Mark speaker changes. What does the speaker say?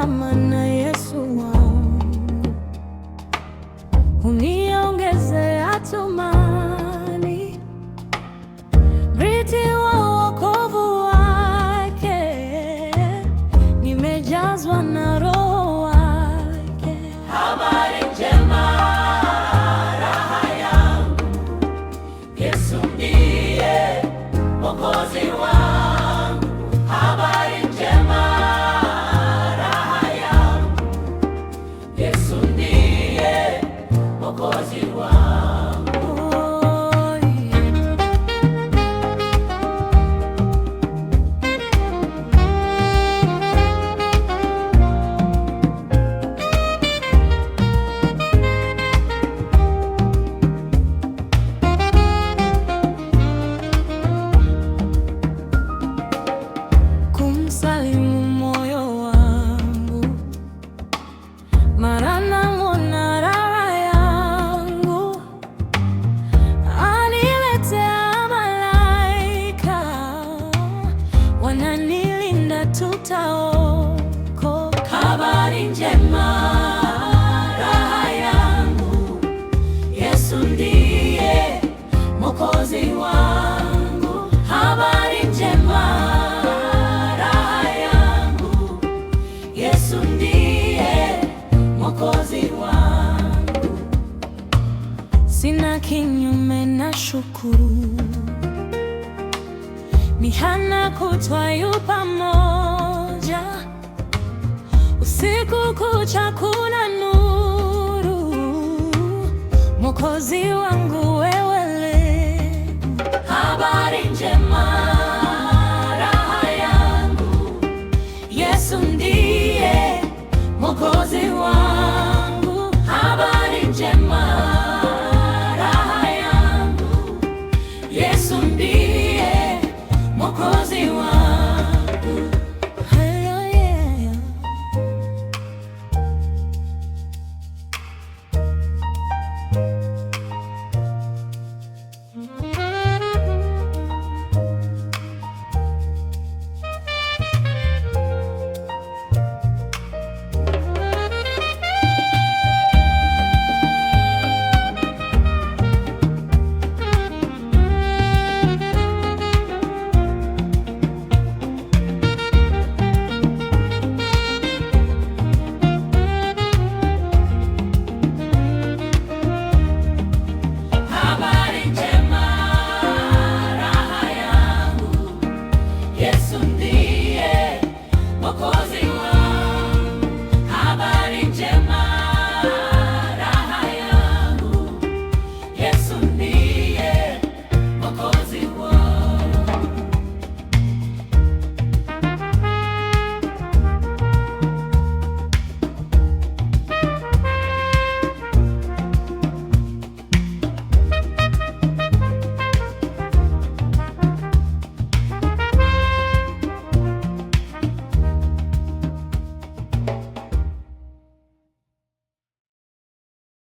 Speaker 1: salama na Yesu wangu, uniongezea tumaini, mrithi wa wokovu wake, nimejazwa na Roho wake.
Speaker 2: Habari njema, raha yangu, Yesu ndiye Mwokozi wangu. Habari njema, raha yangu, Yesu ndiye Mwokozi wangu.
Speaker 1: Oh, yeah. Kumsalimu moyo wangu, mara namwona raha yangu, aniletea malaika, wananilinda, tutaokoka.
Speaker 2: Habari njema, raha yangu, Yesu ndiye Mwokozi wangu. Habari njema, raha yangu, Yesu ndiye Mwokozi wangu.
Speaker 1: Sina kinyume na shukuru, mihana kutwa yu pamoja, usiku kucha kuna nuru, Mwokozi wangu wewe leo.
Speaker 2: Habari njema, raha yangu, Yesu ndiye Mwokozi wangu. Habari njema, raha yangu, Yesu ndiye Mwokozi wangu.